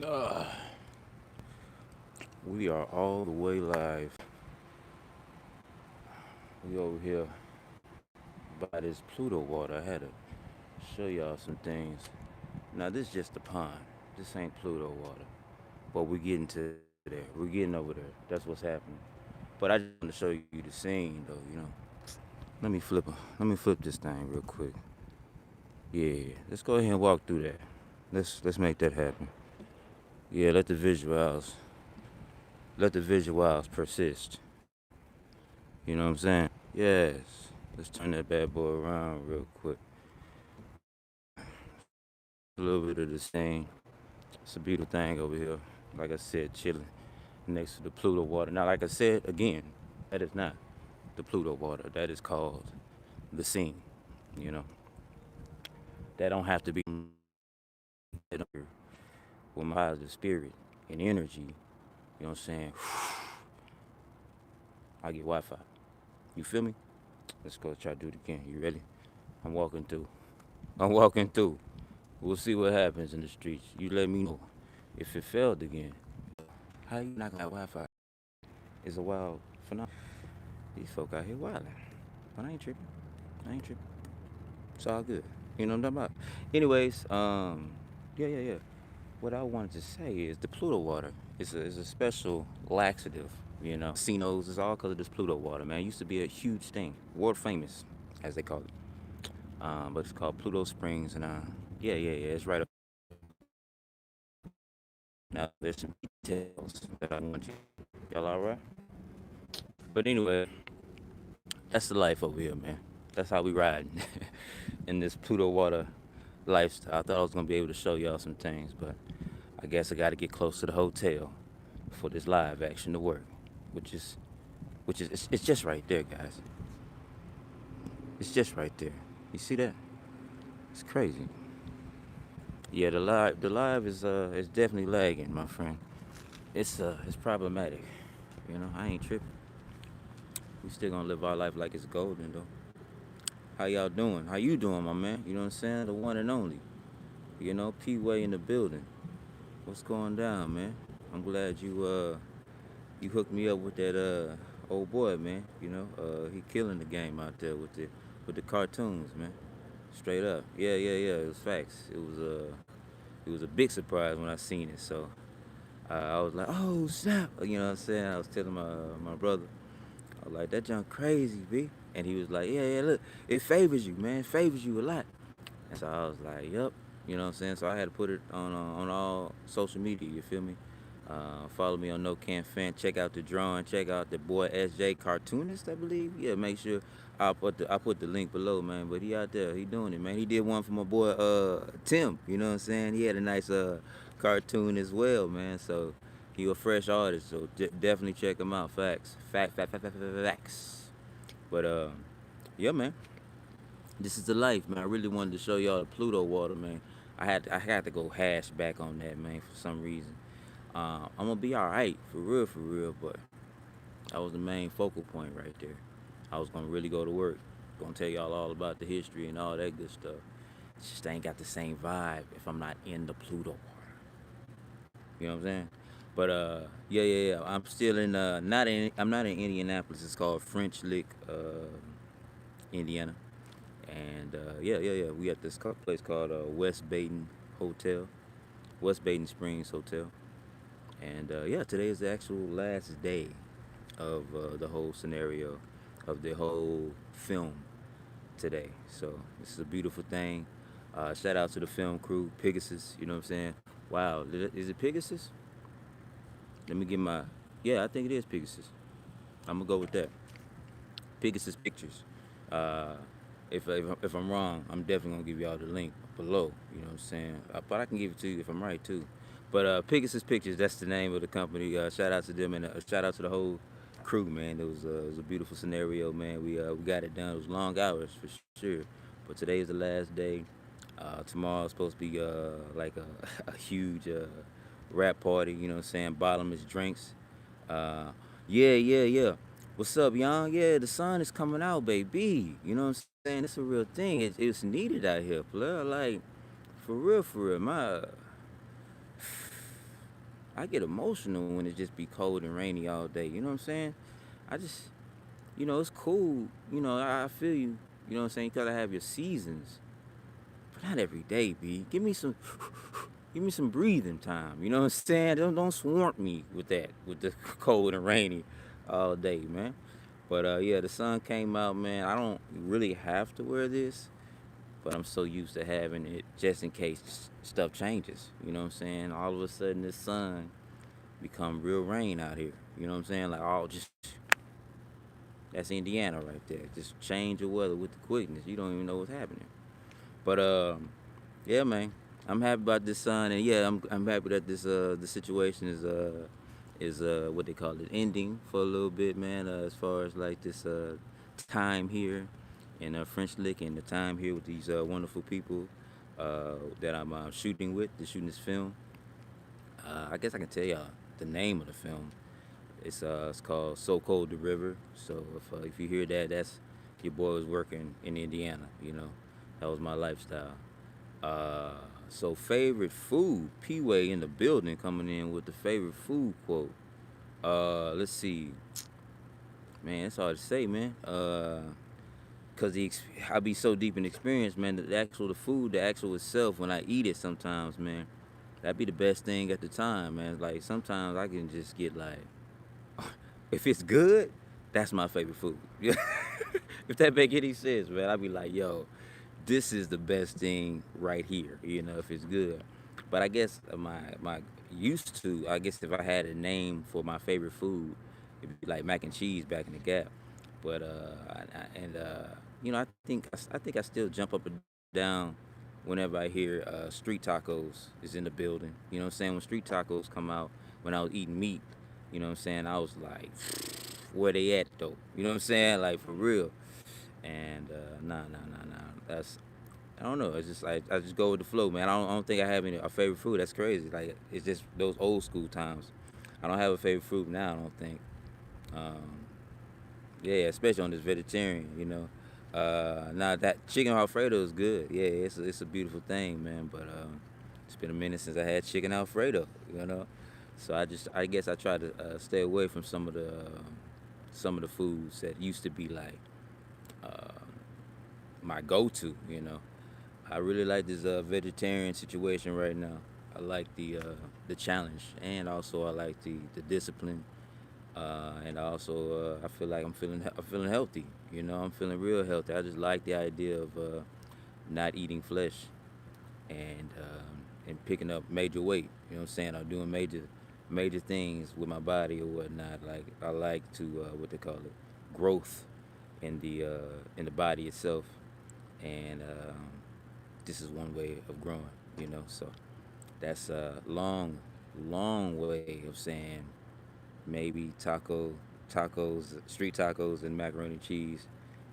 Uh, we are all the way live. We over here by this Pluto water. I had to show y'all some things. Now this is just the pond. This ain't Pluto water. But we're getting to there. We're getting over there. That's what's happening. But I just want to show you the scene though. Let me flip this thing real quick. Yeah. Let's go ahead and walk through that. Let's make that happen. Yeah, let the visuals persist. You know what I'm saying? Yes. Let's turn that bad boy around real quick. A little bit of the scene. It's a beautiful thing over here. Like I said, chilling next to the Pluto water. Now, like I said again, that is not the Pluto water. That is called the scene. You know, that don't have to be with my positive spirit and energy. You know what I'm saying? I get Wi-Fi. You feel me? Let's go try to do it again. You ready? I'm walking through. I'm walking through. We'll see what happens in the streets. You let me know if it failed again. How you not gonna have Wi-Fi? It's a wild phenomenon. These folk out here wilding. But I ain't tripping. I ain't tripping. It's all good. You know what I'm talking about? Anyways, yeah. What I wanted to say is the Pluto water is a special laxative. You know, casinos is all because of this Pluto water, man. It used to be a huge thing, world famous, as they call it. But it's called Pluto Springs, and yeah, it's right up. Now there's some details that I want you. Y'all all right? But anyway, that's the life over here, man. That's how we ride in this Pluto water lifestyle. I thought I was gonna be able to show y'all some things, but I guess I got to get close to the hotel for this live action to work, which is, it's just right there, guys. It's just right there. You see that? It's crazy. Yeah, the live is definitely lagging, my friend. It's problematic. You know, I ain't tripping. We still gonna live our life like it's golden though. How y'all doing? How you doing, my man? You know what I'm saying? The one and only. You know, P Way in the building. What's going down, man? I'm glad you hooked me up with that old boy, man. You know, he killing the game out there with the cartoons, man. Straight up. Yeah. It was facts. It was a big surprise when I seen it. So I was like, oh snap. You know what I'm saying? I was telling my brother, I was like, that junk crazy, B. And he was like, yeah, look, it favors you, man. It favors you a lot. And so I was like, yep. You know what I'm saying? So I had to put it on all social media. You feel me? Follow me on No Can Fan. Check out the drawing. Check out the boy SJ cartoonist, I believe. Yeah, make sure I put the link below, man. But he out there, he doing it, man. He did one for my boy Tim. You know what I'm saying? He had a nice cartoon as well, man. So he a fresh artist. So definitely check him out. Facts. But yeah, man. This is the life, man. I really wanted to show y'all the Pluto water, man. I had to go hash back on that, man, for some reason. I'm gonna be all right, for real. But that was the main focal point right there. I was gonna really go to work, gonna tell y'all all about the history and all that good stuff. It just ain't got the same vibe if I'm not in the Pluto water. You know what I'm saying? But yeah. I'm still in not in I'm not in Indianapolis. It's called French Lick, Indiana. And yeah. We at this place called West Baden Hotel, West Baden Springs Hotel. And yeah, today is the actual last day of the whole scenario, of the whole film today. So this is a beautiful thing. Shout out to the film crew, Pegasus. You know what I'm saying? Wow, is it Pegasus? Let me get my. Yeah, I think it is Pegasus. I'm gonna go with that. Pegasus Pictures. Uh, if I'm wrong, I'm definitely gonna give y'all the link below. You know what I'm saying? But I can give it to you if I'm right too. But Pegasus Pictures, that's the name of the company. Shout out to them and shout out to the whole crew, man. It was a beautiful scenario, man. We got it done. It was long hours for sure, but today is the last day. Tomorrow's supposed to be like a huge rap party. You know what I'm saying? Bottomless drinks. Uh, yeah. What's up, young? Yeah, the sun is coming out, baby. You know what I'm saying? It's a real thing. It's needed out here, player. Like, for real. I get emotional when it just be cold and rainy all day. You know what I'm saying? I just, it's cool. I feel you. You know what I'm saying? You gotta have your seasons, but not every day, B. Give me some breathing time. You know what I'm saying? Don't swamp me with that, with the cold and rainy all day, man. But yeah, the sun came out, man. I don't really have to wear this, but I'm so used to having it just in case stuff changes. You know what I'm saying? All of a sudden, the sun become real rain out here. You know what I'm saying? Like, all just that's Indiana right there. Just change the weather with the quickness. You don't even know what's happening. But yeah, man, I'm happy about this sun, and yeah, I'm happy that this the situation is what they call it, ending for a little bit, man. As far as like this time here in French Lick, and the time here with these wonderful people that I'm shooting with, to shooting this film. I guess I can tell y'all the name of the film. It's called So Cold the River. So if you hear that, that's your boy was working in Indiana. That was my lifestyle. Uh, so favorite food, P-Way in the building, coming in with the favorite food quote. Let's see, man, it's hard to say, man. Cause I be so deep in experience, man. The food, the actual itself, when I eat it, sometimes, man, that be the best thing at the time, man. Like sometimes I can just get like, if it's good, that's my favorite food. If that make any sense, man, I be like, yo, this is the best thing right here. If it's good. But I guess my used to, I guess if I had a name for my favorite food, it'd be like mac and cheese back in the Gap. But and I think I still jump up and down whenever I hear street tacos is in the building. You know what I'm saying? When street tacos come out, when I was eating meat, you know what I'm saying? I was like, where they at though? You know what I'm saying? Like for real. And nah. That's I don't know. It's just like I just go with the flow, man. I don't think I have a favorite food. That's crazy. Like it's just those old school times. I don't have a favorite food now. I don't think. Um, yeah, especially on this vegetarian. Now that chicken Alfredo is good. Yeah, it's a beautiful thing, man. But it's been a minute since I had chicken Alfredo. So I guess I try to stay away from some of the foods that used to be like uh, my go-to. I really like this vegetarian situation right now. I like the challenge, and also I like the discipline, and also I feel like I'm feeling healthy. I'm feeling real healthy. I just like the idea of not eating flesh, and picking up major weight. You know what I'm saying? I'm doing major things with my body or whatnot. Like I like to what they call it, growth in the body itself, and this is one way of growing. So that's a long way of saying maybe street tacos, and macaroni and cheese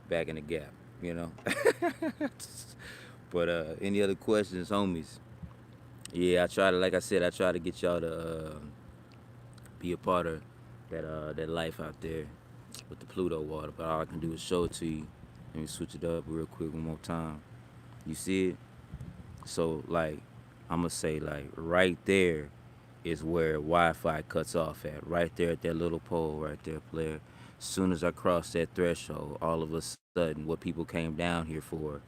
back in the Gap. You know. But any other questions, homies? Yeah, like I said, I try to get y'all to be a part of that life out there with the Pluto water. But all I can do is show it to you. Let me switch it up real quick one more time. You see it? So like, I'm gonna say like right there is where Wi-Fi cuts off at. Right there at that little pole, right there, player. As soon as I crossed that threshold, all of a sudden, what people came down here for,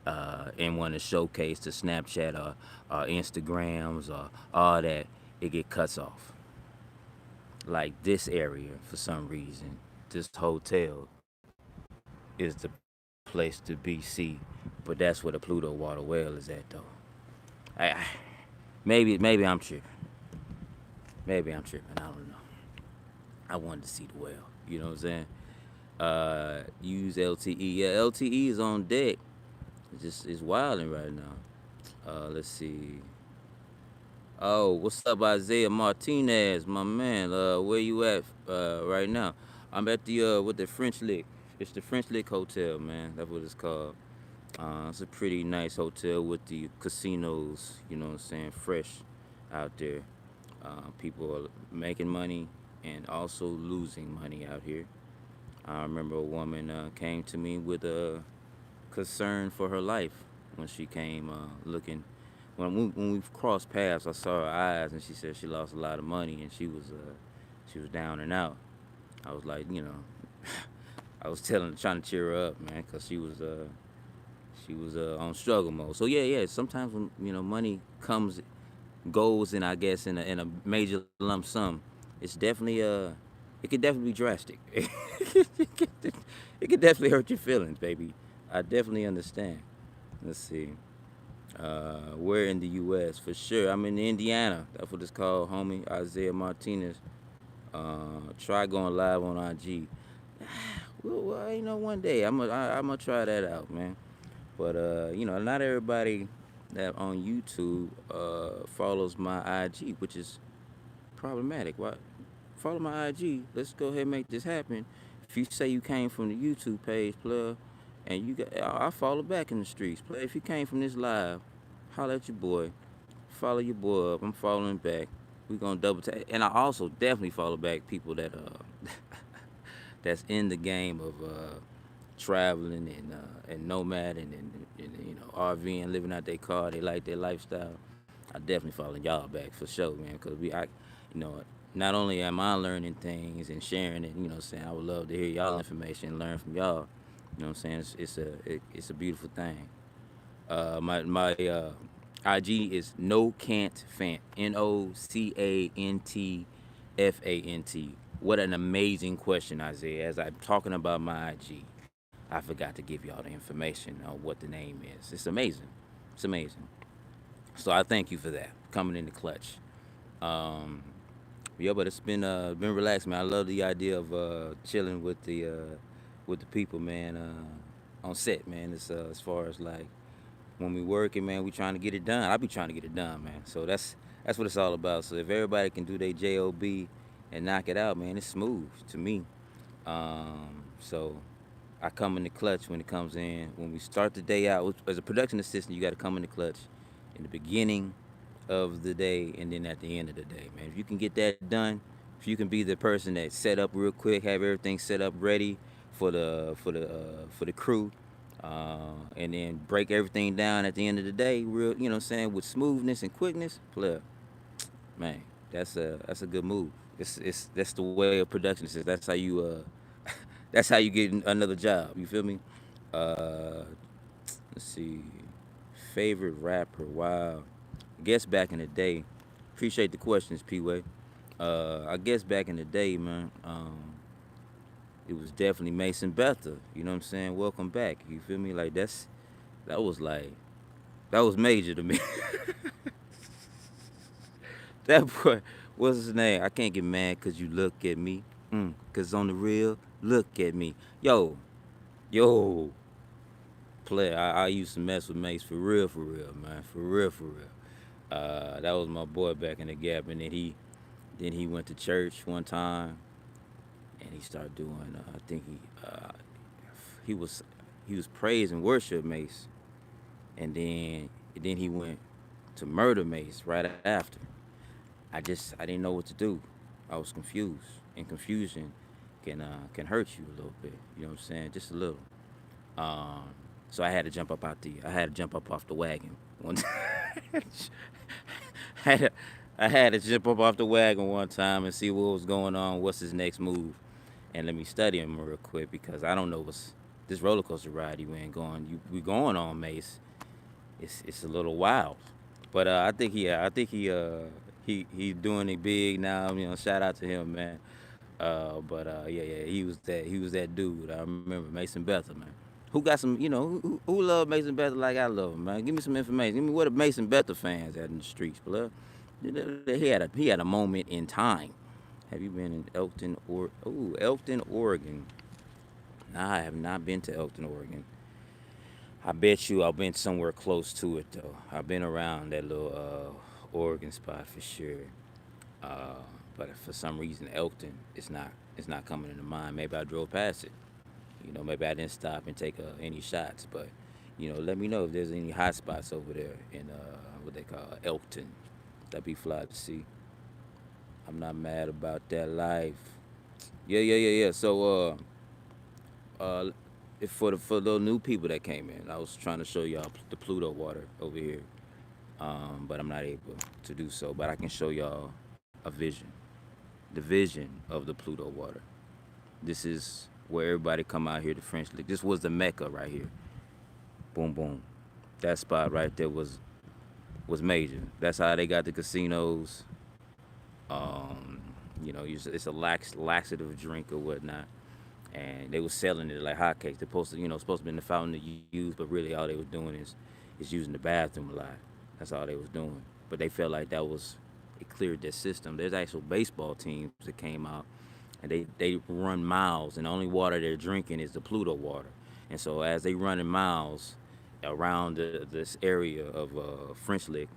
and want to showcase to Snapchat or Instagrams or all that, it get cuts off. Like this area, for some reason, this hotel is the place to be. See, but that's where the Pluto water well is at, though. I maybe I'm tripping. Maybe I'm tripping. I don't know. I wanted to see the well. You know what I'm saying? Use LTE. Yeah, LTE is on deck. It's wilding right now. Let's see. Oh, what's up, Isaiah Martinez, my man? Where you at right now? I'm at the with the French Lick. It's the French Lick Hotel, man. That's what it's called. It's a pretty nice hotel with the casinos. You know what I'm saying? Fresh out there. People are making money and also losing money out here. I remember a woman came to me with a concern for her life when she came looking when we crossed paths, I saw her eyes, and she said she lost a lot of money, and she was down and out. I was like, I was trying to cheer her up, man, cause she was on struggle mode. So yeah, yeah. Sometimes when money comes, goes, and I guess in a major lump sum, it's definitely it could definitely be drastic. It could definitely hurt your feelings, baby. I definitely understand. Let's see. We're in the U.S. for sure. I'm in Indiana. That's what it's called, homie. Isaiah Martinez. Try going live on IG. Well, one day I'm gonna try that out, man. But not everybody that on YouTube follows my IG, which is problematic. Why? Follow my IG. Let's go ahead and make this happen. If you say you came from the YouTube page, plug, and I follow back in the streets, play. If you came from this live, holla at your boy. Follow your boy up. I'm following back. We gonna double tap, and I also definitely follow back people that that's in the game of traveling and nomad and RVing, living out their car. They like their lifestyle. I definitely follow y'all back for sure, man. Cause you know, not only am I learning things and sharing it, saying I would love to hear y'all information and learn from y'all. You know what I'm saying? It's a beautiful thing. My IG is no can't fant, NOCANTFANT. What an amazing question, Isaiah. As I'm talking about my IG, I forgot to give y'all the information on what the name is. It's amazing. It's amazing. So I thank you for that coming in the clutch. Um, yeah, but it's been relaxed, man. I love the idea of chilling with the people, man. On set, man. It's as far as like when we working, man, we trying to get it done. I be trying to get it done, man. So that's what it's all about. So if everybody can do their job and knock it out, man, it's smooth to me. So I come in the clutch when it comes in. When we start the day out as a production assistant, you got to come in the clutch in the beginning of the day and then at the end of the day, man. If you can get that done, if you can be the person that set up real quick, have everything set up ready for the crew, and then break everything down at the end of the day, real, what I'm saying, with smoothness and quickness, player, man, that's a good move. It's That's the way of production. That's how you that's how you get another job. You feel me? Uh, let's see. Favorite rapper? Wow. I guess back in the day. Appreciate the questions, P Way. I guess back in the day, man. It was definitely Mason Betha. You know what I'm saying? Welcome back. You feel me? Like that was like that was major to me. That boy, what's his name? I can't get mad cause you look at me. Cause on the real, look at me. Yo, player. I used to mess with Mace for real, man. For real. That was my boy back in the gap, and then he went to church one time, and he started doing. I think he was he was praise and worship Mace, and then he went to murder Mace right after. I didn't know what to do. I was confused, and confusion can hurt you a little bit. You know what I'm saying? Just a little. Um, so I had to jump up off the wagon one time. I had to, I had to jump up off the wagon one time and see what was going on. What's his next move? And let me study him real quick because I don't know what's this roller coaster ride you ain't going. We going on, Mace. It's a little wild, but I think he doing it big now. Shout out to him, man. But yeah, yeah, he was that dude. I remember Mason Betha, man. Who got some, who love Mason Betha like I love him, man? Give me some information. Give me where the Mason Betha fans at in the streets, blood. He had a moment in time. Have you been in Elkton, Oregon? Nah, I have not been to Elkton, Oregon. I bet you I've been somewhere close to it though. I've been around that little Oregon spot for sure. Uh, but for some reason, Elkton it's not coming into mind. Maybe I drove past it. Maybe I didn't stop and take any shots. But let me know if there's any hot spots over there in what they call Elkton. That'd be fly to see. I'm not mad about that life. Yeah, yeah, yeah, yeah. So if for the little new people that came in, I was trying to show y'all the Pluto water over here. but I'm not able to do so. But I can show y'all a vision, the vision of the Pluto water. This is where everybody come out here to French Lick. This was the Mecca right here. Boom, boom. That spot right there was major. That's how they got the casinos. Um, it's a laxative drink or whatnot, and they was selling it like hotcakes. They're supposed to be in the fountain to use, but really all they was doing is using the bathroom a lot. That's all they was doing. But they felt like it cleared their system. There's actual baseball teams that came out, and they run miles, and the only water they're drinking is the Pluto water. And so as they running miles around this area of French Lick,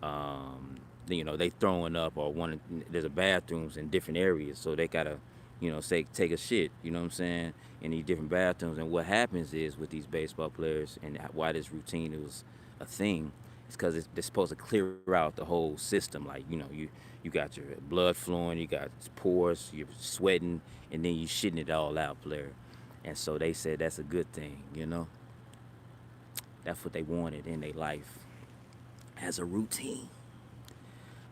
um, they throwing up or one. There's a bathrooms in different areas, so they gotta, say take a shit. You know what I'm saying? In these different bathrooms, and what happens is with these baseball players, and why this routine was a thing, is because they're supposed to clear out the whole system. Like you got your blood flowing, you got pores, you're sweating, and then you shitting it all out, player. And so they said that's a good thing. That's what they wanted in their life as a routine.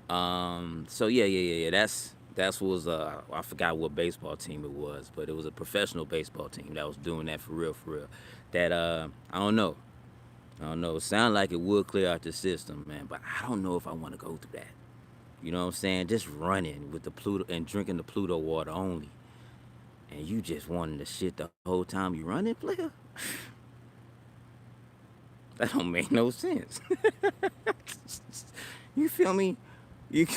So yeah. That's was I forgot what baseball team it was, but it was a professional baseball team that was doing that for real, for real. That I don't know. I don't know. It sounded like it would clear out the system, man, but I don't know if I want to go through that. You know what I'm saying? Just running with the Pluto and drinking the Pluto water only, and you just wanting to shit the whole time you running, player. That don't make no sense. You feel me? You,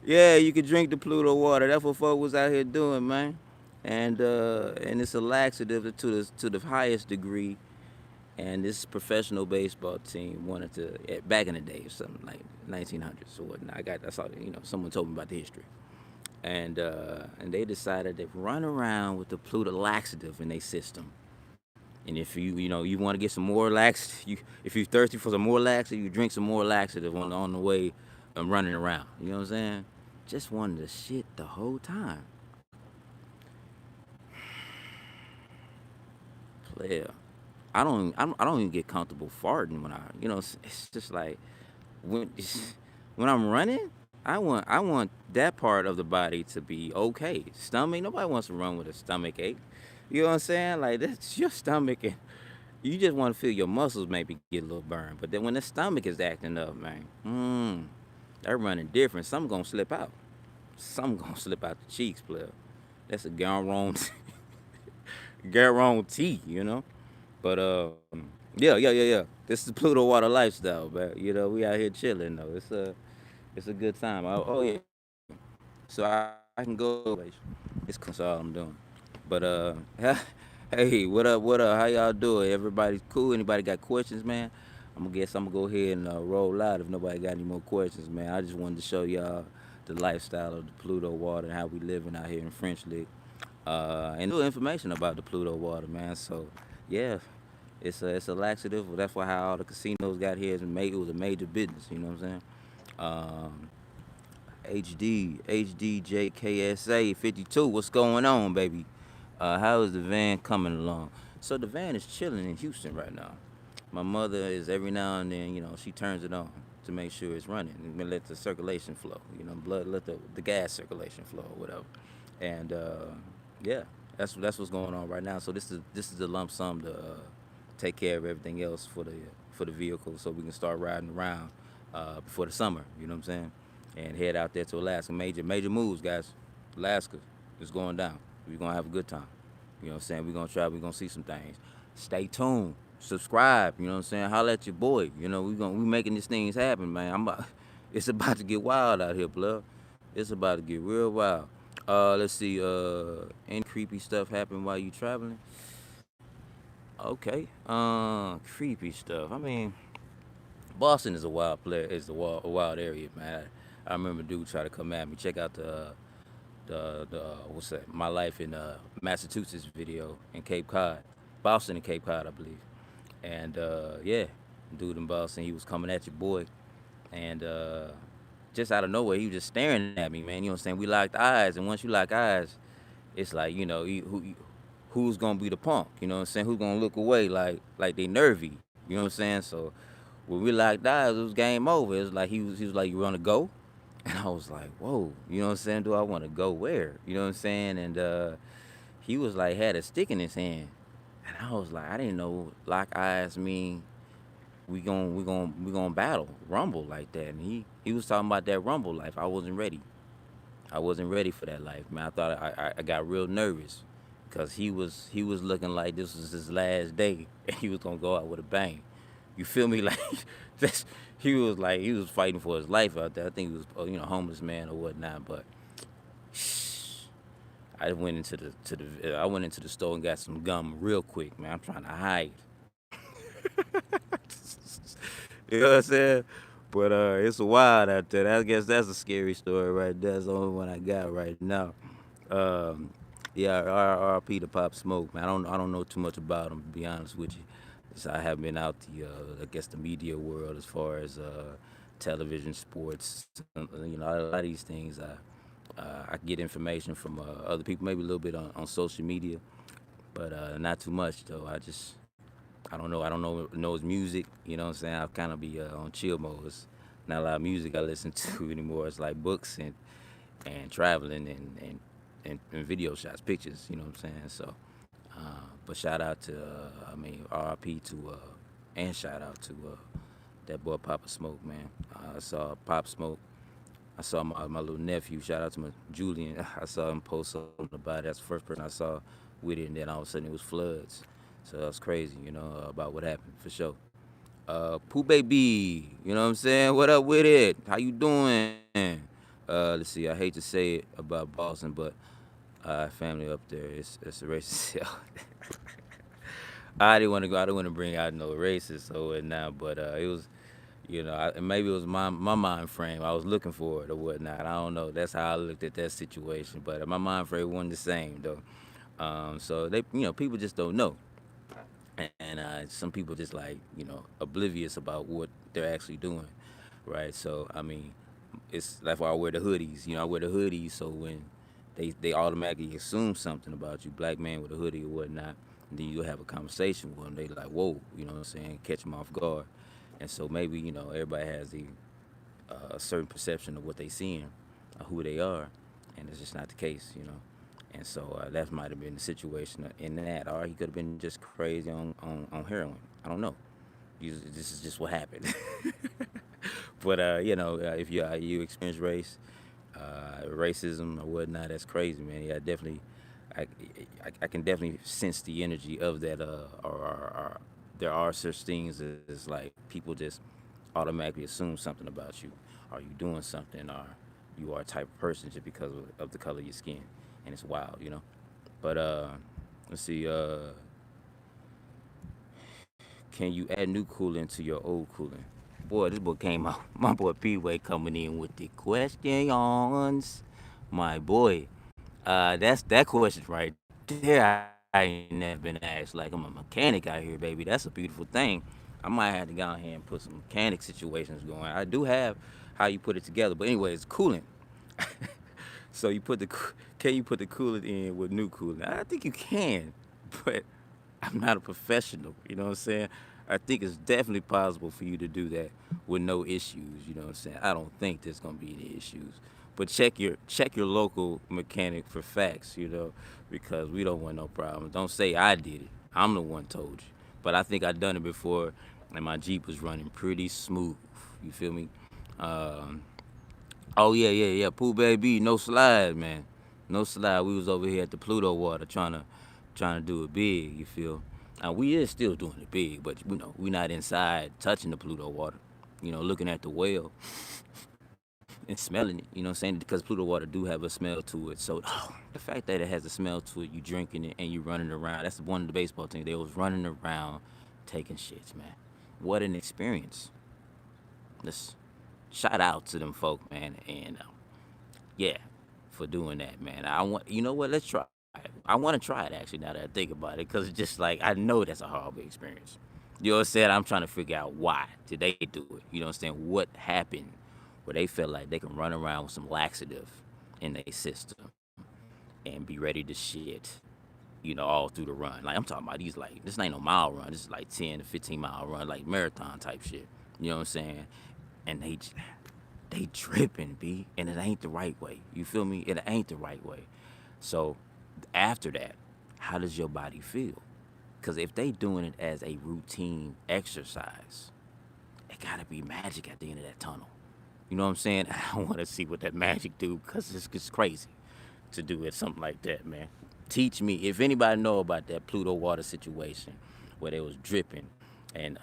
yeah, you could drink the Pluto water. That's what folk was out here doing, man. And it's a laxative to the highest degree. And this professional baseball team wanted to back in the day, something like 1900s or whatnot. That's all. Someone told me about the history, and they decided to run around with the Pluto laxative in their system. And if you want to get some more if you're thirsty for some more laxative, you drink some more laxative on the way and running around. You know what I'm saying? Just wanted to shit the whole time. Player. I don't even get comfortable farting when it's just like when when I'm running, I want that part of the body to be okay. Stomach, nobody wants to run with a stomach ache. You know what I'm saying? Like that's your stomach, and you just want to feel your muscles maybe get a little burned. But then when the stomach is acting up, man, they're running different. Some gonna slip out. Some gonna slip out the cheeks, player. That's a guarantee. But yeah. This is Pluto water lifestyle, man. We out here chilling though. It's a good time. Oh yeah. So I can go. It's all I'm doing. But hey, what up? What up? How y'all doing? Everybody's cool. Anybody got questions, man? I'm gonna go ahead and roll out if nobody got any more questions, man. I just wanted to show y'all the lifestyle of the Pluto water and how we living out here in French Lick. And little information about the Pluto water, man. So yeah, it's a laxative. That's why how all the casinos got here it was a major business. You know what I'm saying? Um, HDJKSA 52. What's going on, baby? How is the van coming along? So the van is chilling in Houston right now. My mother is every now and then, she turns it on to make sure it's running and let the circulation flow. Let the gas circulation flow or whatever. And yeah, that's what's going on right now. So this is the lump sum to take care of everything else for the vehicle, so we can start riding around before the summer. You know what I'm saying? And head out there to Alaska. Major moves, guys. Alaska is going down. We're gonna have a good time. You know what I'm saying? We're gonna try. We're gonna see some things. Stay tuned. Subscribe. You know what I'm saying? Holla at your boy. We making these things happen, man. It's about to get wild out here, blood. It's about to get real wild. Let's see. Any creepy stuff happen while you traveling? Okay. Creepy stuff. I mean, Boston is a wild player. Is a wild area, man. I remember dude try to come at me. Check out the what's that? My life in Massachusetts video in Cape Cod, Boston and Cape Cod, I believe. And yeah, dude in Boston, he was coming at your boy, and just out of nowhere, he was just staring at me, man. You know what I'm saying? We locked eyes, and once you lock eyes, it's like who's gonna be the punk? You know what I'm saying? Who's gonna look away like they nervy? You know what I'm saying? So when we locked eyes, it was game over. It was like he was like, you want to go? And I was like, whoa, you know what I'm saying? Do I want to go where? You know what I'm saying? And he was like, had a stick in his hand. And I was like, I didn't know lock eyes mean we gon' battle, rumble like that. And he was talking about that rumble life. I wasn't ready. I wasn't ready for that life, man. I thought I got real nervous because he was looking like this was his last day and he was gonna go out with a bang. You feel me? Like that's he was fighting for his life out there. I think he was homeless man or whatnot. But I went into the store and got some gum real quick, man. I'm trying to hide. You know what I'm saying? But it's wild out there. I guess that's a scary story right there. That's the only one I got right now. Um, yeah, RP to Pop Smoke, man. I don't know too much about him to be honest with you. So I haven't been out the I guess the media world as far as television, sports, a lot of these things. I get information from other people, maybe a little bit on social media, but not too much though. I don't know. I don't know his music. You know what I'm saying? I'll kind of be on chill mode. It's not a lot of music I listen to anymore. It's like books and traveling and video shots, pictures. You know what I'm saying? So, but shout out to RIP to and shout out to that boy Papa Smoke, man. I saw Pop Smoke. I saw my little nephew. Shout out to my Julian. I saw him post something about it. That's the first person I saw with it, and then all of a sudden it was floods. So that's crazy, about what happened for sure. Pooh baby, you know what I'm saying? What up with it? How you doing? Let's see. I hate to say it about Boston, but family up there, it's a racist. I didn't want to go. I didn't want to bring out no racist or whatnot, but it was, maybe it was my mind frame. I was looking for it or whatnot. I don't know. That's how I looked at that situation, but my mind frame wasn't the same though. So they, people just don't know, and some people just like oblivious about what they're actually doing, right? So I mean, that's why I wear the hoodies. I wear the hoodies so when they automatically assume something about you, black man with a hoodie or whatnot, and then you have a conversation with them. They like, whoa, you know what I'm saying? Catch them off guard, and so maybe everybody has a certain perception of what they seeing, or who they are, and it's just not the case. And so that might have been the situation in that, or he could have been just crazy on heroin. I don't know. This is just what happened. But if you experience racism or whatnot, that's crazy, man. Yeah, definitely. I, I can definitely sense the energy of that. Or there are such things as like people just automatically assume something about you. Are you doing something? Or you are a type of person just because of the color of your skin, and it's wild. But let's see. Can you add new coolant to your old coolant? Boy, this book came out. My boy P-Way coming in with the questions. My boy, that's that question right there. I ain't never been asked. Like I'm a mechanic out here, baby. That's a beautiful thing. I might have to go out here and put some mechanic situations going. I do have how you put it together, but anyway, it's coolant. So can you put the coolant in with new coolant? I think you can, but I'm not a professional. You know what I'm saying? I think it's definitely possible for you to do that with no issues. You know what I'm saying? I don't think there's gonna be any issues. But check your local mechanic for facts. Because we don't want no problems. Don't say I did it. I'm the one told you. But I think I done it before, and my Jeep was running pretty smooth. You feel me? Um, Oh yeah. Pooh baby, no slide, man. No slide. We was over here at the Pluto water trying to do it big. You feel? We is still doing it big, but we not inside touching the Pluto water. Looking at the well and smelling it. You know what I'm saying? Because Pluto water do have a smell to it. So the fact that it has a smell to it, you drinking it and you running around. That's one of the baseball teams. They was running around taking shits, man. What an experience. Let's shout out to them folk, man, and yeah, for doing that, man. I want, you know what? Let's try it. I want to try it actually. Now that I think about it, because it's just like I know that's a horrible experience. You know what I'm saying? I'm trying to figure out why did they do it. You know what I'm saying? What happened where they felt like they can run around with some laxative in their system and be ready to shit. All through the run. Like I'm talking about these like this ain't no mile run. This is like 10 to 15 mile run, like marathon type shit. You know what I'm saying? And they dripping, B, and it ain't the right way. You feel me? It ain't the right way. So after that, how does your body feel? Because if they doing it as a routine exercise, it gotta be magic at the end of that tunnel. You know what I'm saying? I want to see what that magic do because it's crazy to do it something like that, man. Teach me if anybody know about that Pluto water situation where they was dripping and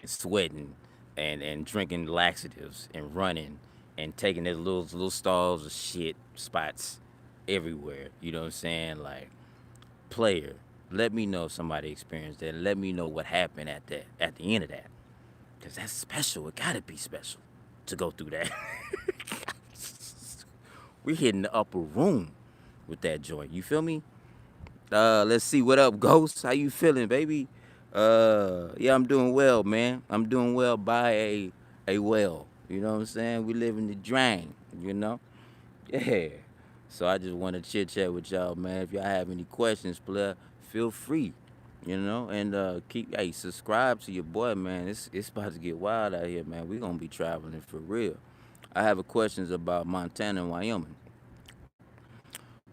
sweating and drinking laxatives and running and taking their little stalls of shit spots everywhere. You know what I'm saying? Like player, let me know if somebody experienced that. Let me know what happened at the end of that. Cause that's special. It gotta be special to go through that. We hitting the upper room with that joint. You feel me? Let's see. What up, Ghost? How you feeling, baby? Yeah, I'm doing well, man. I'm doing well by a well. You know what I'm saying? We live in the drain, you know? Yeah. So I just want to chit chat with y'all, man. If y'all have any questions, player, feel free. You know, and keep subscribe to your boy, man. It's about to get wild out here, man. We gonna be traveling for real. I have a questions about Montana and Wyoming.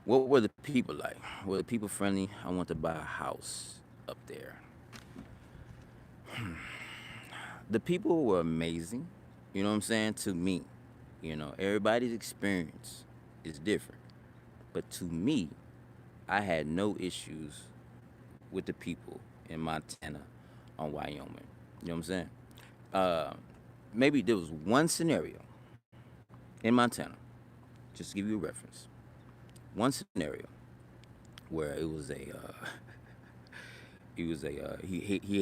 What were the people like? Were the people friendly? I want to buy a house up there. The people were amazing. You know what I'm saying? To me, everybody's experience is different. But to me, I had no issues with the people in Montana on Wyoming. You know what I'm saying? Uh, Maybe there was one scenario in Montana, just to give you a reference. One scenario where he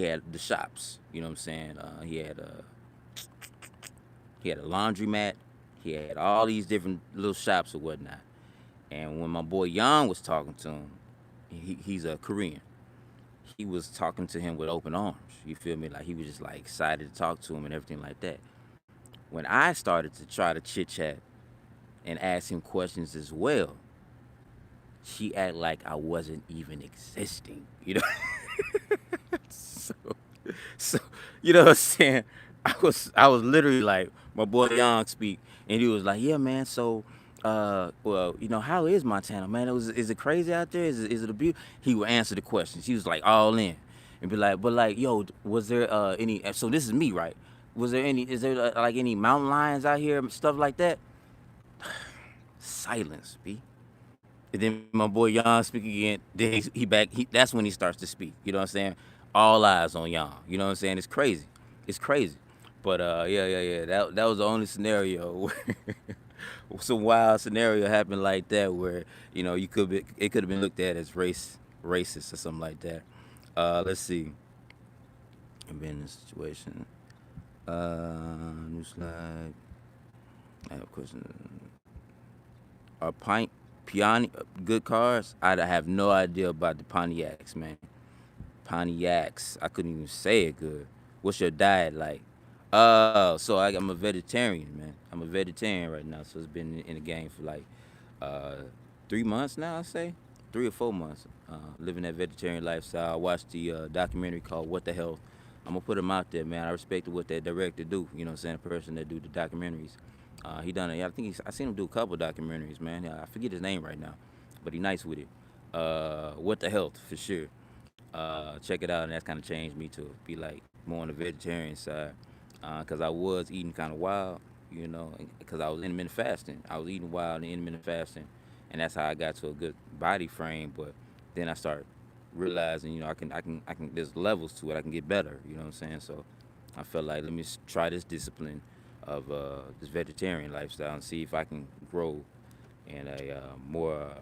had the shops. You know what I'm saying? He had a laundromat. He had all these different little shops or whatnot. And when my boy Yang was talking to him, he's a Korean. He was talking to him with open arms. You feel me? Like he was just like excited to talk to him and everything like that. When I started to try to chit chat and ask him questions as well, she act like I wasn't even existing. So, so you know what I'm saying? I was literally like my boy Young speak, and he was like, "Yeah, man. So, well, how is Montana, man? Is it crazy out there? Is it a beauty?" He would answer the questions. He was like all in, and be like, "But like, yo, was there any? So this is me, right? Was there any? Is there like any mountain lions out here, stuff like that?" Silence, b. And then my boy Yon speak again. Then he back. That's when he starts to speak. You know what I'm saying? All eyes on Yon. You know what I'm saying? It's crazy. It's crazy. But yeah. That was the only scenario where some wild scenario happened like that where it could have been looked at as racist or something like that. Let's see. I've been in a situation. New slide. I have a question. Are good cars? I have no idea about the Pontiacs, man. Pontiacs. I couldn't even say it good. What's your diet like? So I'm a vegetarian, man. I'm a vegetarian right now. So it's been in the game for like 3 months now, I say. 3 or 4 months. Living that vegetarian lifestyle. I watched the documentary called What the Hell. I'm gonna put him out there, man. I respect what that director do. You know what I'm saying? The person that do the documentaries. He done it. I think I seen him do a couple documentaries, man. I forget his name right now, but he nice with it. What the Health for sure. Check it out, and that's kind of changed me to be like more on the vegetarian side, because I was eating kind of wild, because I was intermittent fasting. I was eating wild and intermittent fasting, and that's how I got to a good body frame. But then I start realizing, I can. There's levels to it. I can get better. You know what I'm saying? So I felt like let me try this discipline of this vegetarian lifestyle and see if I can grow in a more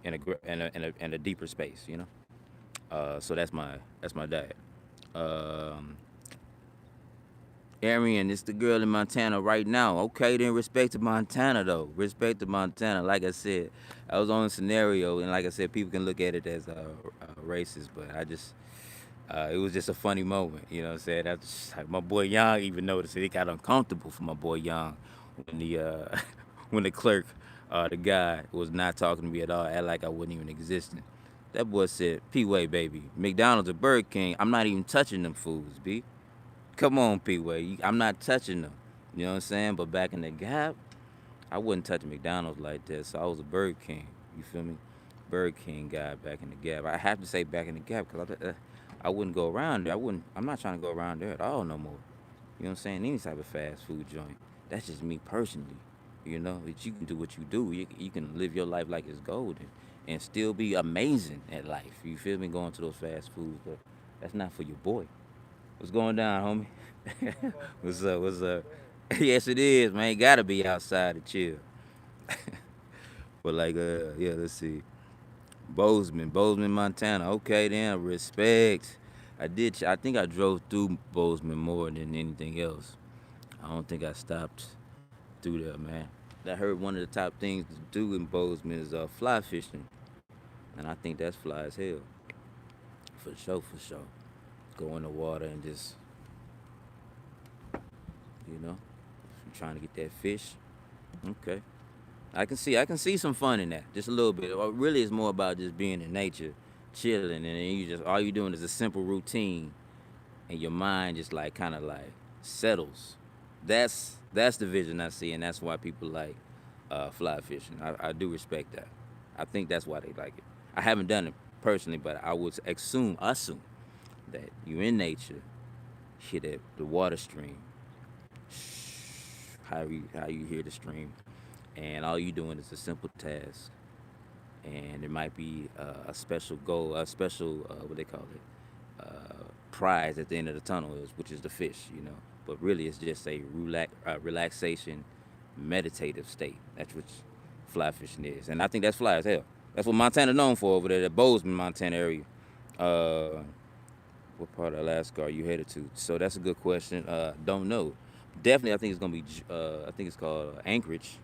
in a deeper space. So that's my diet. Um, Arian, it's the girl in Montana right now. Okay, then respect to Montana though. Respect to Montana. Like I said, I was on a scenario, and like I said, people can look at it as racist, but it was just a funny moment. You know what I'm saying? That's like my boy Young even noticed it. It got uncomfortable for my boy Young when the when the clerk, the guy, was not talking to me at all, act like I wasn't even existing. That boy said, P-Way, baby, McDonald's or Burger King, I'm not even touching them foods, B. Come on, P-Way. I'm not touching them. You know what I'm saying? But back in the Gap, I wouldn't touch McDonald's like that. So I was a Burger King. You feel me? Burger King guy back in the Gap. I have to say back in the Gap because I wouldn't go around there. I wouldn't. I'm not trying to go around there at all no more. You know what I'm saying? Any type of fast food joint. That's just me personally. You know, that you can do what you do. You can live your life like it's golden and still be amazing at life. You feel me? Going to those fast foods, but that's not for your boy. What's going down, homie? What's up? What's up? Yes, it is, man. Gotta be outside to chill. But like, yeah, let's see. Bozeman, Montana. Okay, then respect. I think I drove through Bozeman more than anything else. I don't think I stopped through there, man. I heard one of the top things to do in Bozeman is fly fishing, and I think that's fly as hell. For sure, for sure. Go in the water and just, you know, trying to get that fish. Okay. I can see some fun in that, just a little bit. Really, it's more about just being in nature, chilling, and then you just all you doing is a simple routine, and your mind just like kind of like settles. That's the vision I see, and that's why people like fly fishing. I do respect that. I think that's why they like it. I haven't done it personally, but I would assume that you're in nature, hit the water stream, how you hear the stream, and all you doing is a simple task, and it might be a special goal, a special what they call it, prize at the end of the tunnel, which is the fish, you know. But really, it's just a relaxation, meditative state. That's what fly fishing is, and I think that's fly as hell. That's what Montana known for over there, the Bozeman, Montana area. Uh, what part of Alaska are you headed to? So that's a good question. Don't know. Definitely, I think it's gonna be. I think it's called Anchorage.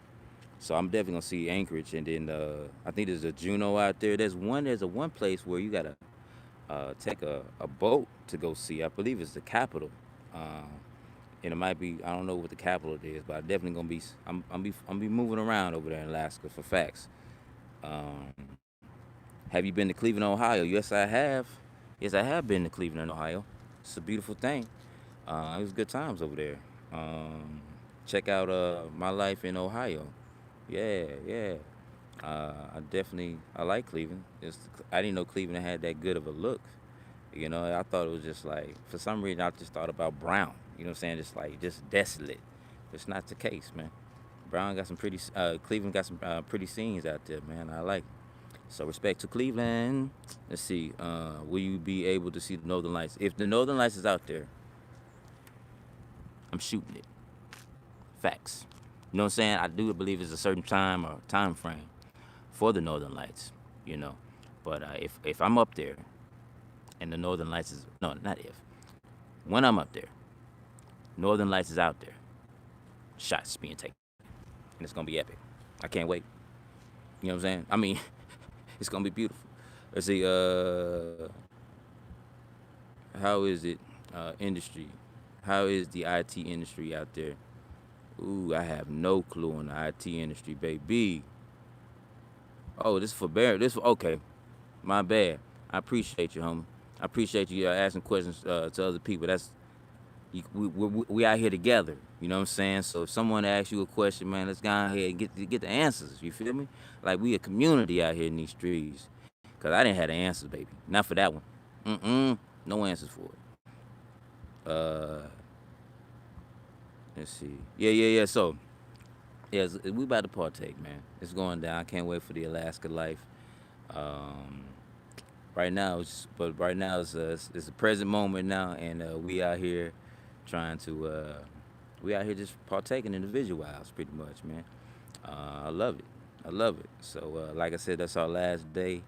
So I'm definitely gonna see Anchorage, and then I think there's a Juneau out there. There's a one place where you gotta take a boat to go see. I believe it's the capital, um, and it might be I don't know what the capital it is, but I definitely gonna be. I'm be moving around over there in Alaska for facts. Um, have you been to Cleveland, Ohio? Yes, I have. Yes, I have been to Cleveland, Ohio. It's a beautiful thing. It was good times over there. Um, check out my life in Ohio. Yeah, yeah. I like Cleveland. I didn't know Cleveland had that good of a look. You know, I thought it was just like for some reason I just thought about brown. You know what I'm saying? Just like just desolate. It's not the case, man. Brown got some pretty. Cleveland got some pretty scenes out there, man. I like. So respect to Cleveland. Let's see. Will you be able to see the Northern Lights? If the Northern Lights is out there, I'm shooting it. Facts. You know what I'm saying? I do believe it's a certain time or time frame for the Northern Lights. You know, but if I'm up there and the Northern Lights is no, not if. When I'm up there, Northern Lights is out there. Shots being taken, and it's gonna be epic. I can't wait. You know what I'm saying? I mean, it's gonna be beautiful. Let's see. How is it? Industry. How is the IT industry out there? Ooh, I have no clue on the IT industry, baby. Oh, this for Bear. Okay. My bad. I appreciate you, homie. I appreciate you asking questions to other people. We out here together. You know what I'm saying? So if someone asks you a question, man, let's go ahead and get the answers. You feel me? Like we a community out here in these streets. Cause I didn't have the answers, baby. Not for that one. No answers for it. Let's see. Yeah. So yeah, we about to partake, man. It's going down. I can't wait for the Alaska life. Um, right now it's a present moment now, and trying to we out here just partaking in the visuals, pretty much, man. I love it. I love it. So like I said, that's our last day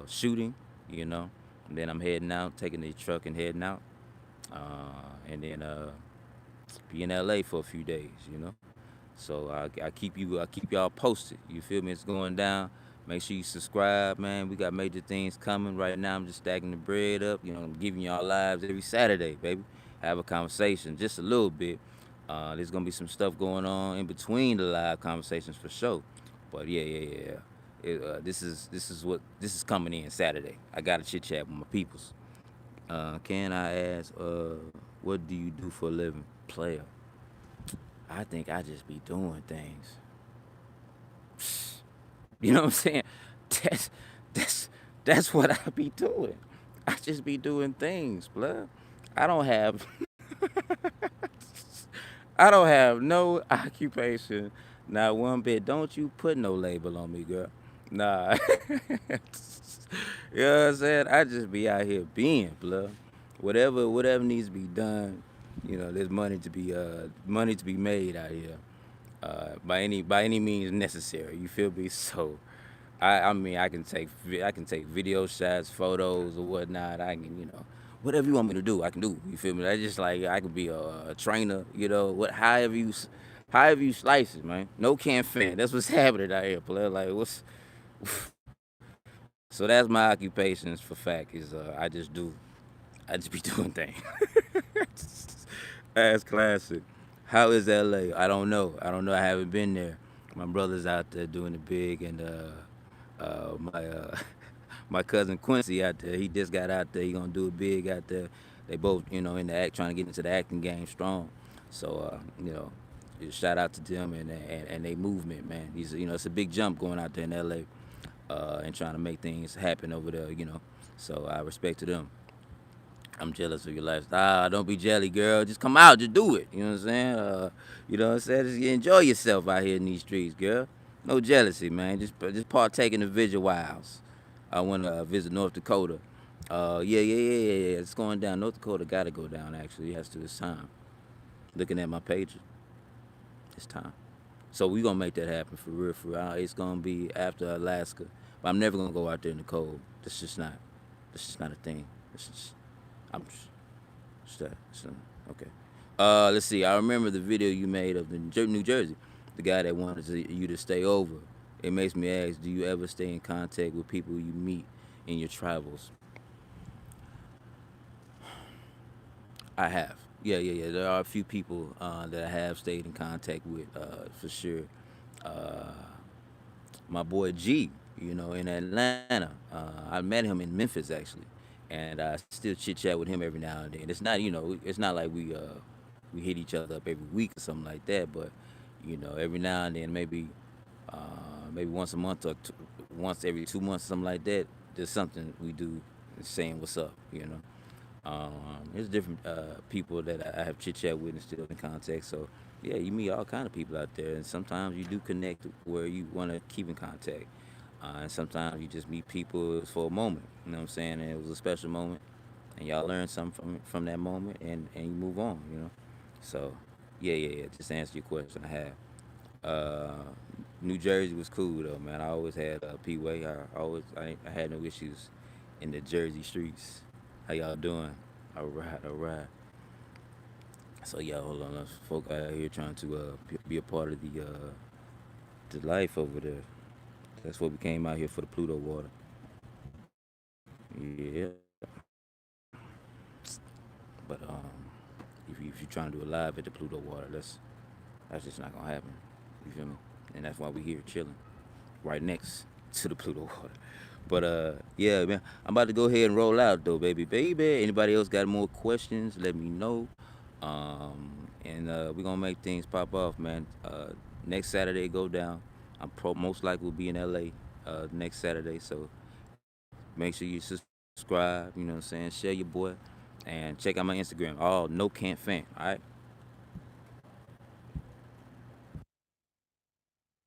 shooting, you know. And then I'm heading out, taking the truck and heading out, and then be in LA for a few days, you know. So I keep y'all posted. You feel me? It's going down. Make sure you subscribe, man. We got major things coming right now. I'm just stacking the bread up. You know, I'm giving y'all lives every Saturday, baby. Have a conversation, just a little bit. There's gonna be some stuff going on in between the live conversations for sure. But yeah. This is coming in Saturday. I got to chit chat with my peoples. Can I ask What do you do for a living? Player. I think I just be doing things. You know what I'm saying? That's that's that's what I be doing. I just be doing things, blood. I don't have I don't have no occupation, not one bit. Don't you put no label on me, girl. Nah. You know what I'm saying? I just be out here being, blood. Whatever needs to be done, there's money to be made out here. By any means necessary. You feel me? So I mean I can take video shots, photos or whatnot. I can whatever you want me to do, I can do. You feel me? That's just like I could be a trainer. However you slice it, man. No can fan. That's what's happening out here, player. Like what's so that's my occupations for fact is I just be doing things. That's classic. How is LA? I don't know. I don't know. I haven't been there. My brother's out there doing it big, and my my cousin Quincy out there. He just got out there. He gonna do it big out there. They both, in the act, trying to get into the acting game strong. So, shout out to them and they movement, man. It's a big jump going out there in LA, and trying to make things happen over there. So I respect to them. I'm jealous of your lifestyle. Don't be jelly, girl. Just come out, just do it. You know what I'm saying? You know what I'm saying? Just enjoy yourself out here in these streets, girl. No jealousy, man. Just partake in the visuals. I want to visit North Dakota. Yeah. It's going down. North Dakota got to go down. Actually, it has to this time. Looking at my page, it's time. So we gonna make that happen for real. For real. It's gonna be after Alaska, but I'm never gonna go out there in the cold. That's just not. That's just not a thing. It's just. I'm just. Okay. Let's see. I remember the video you made of the New Jersey, the guy that wanted you to stay over. It makes me ask, do you ever stay in contact with people you meet in your travels? I have. Yeah. There are a few people that I have stayed in contact with, for sure. Uh, my boy G, in Atlanta. I met him in Memphis actually, and I still chit chat with him every now and then. It's not like we hit each other up every week or something like that, but every now and then, maybe once a month or once every 2 months, something like that. There's something we do saying what's up. There's different people that I have chit chat with and still in contact. So yeah, you meet all kind of people out there, and sometimes you do connect where you want to keep in contact, and sometimes you just meet people for a moment. You know what I'm saying? And it was a special moment, and y'all learn something from that moment, and you move on. So yeah. Just to answer your question, I have. Uh, New Jersey was cool though, man. I always had P-Way. I had no issues in the Jersey streets. How y'all doing? All right. So yeah, hold on. There's folk out here trying to be a part of the life over there. That's what we came out here for, the Pluto water. Yeah, but if you're trying to do it live at the Pluto water, that's just not gonna happen. You feel me? And that's why we here chilling right next to the Pluto water. But yeah, man, I'm about to go ahead and roll out though, baby. Anybody else got more questions? Let me know. And we're gonna make things pop off, man. Next Saturday go down. Most likely will be in LA next Saturday, so make sure you subscribe. You know what I'm saying? Share your boy, and check out my Instagram. All no can't fan. All right.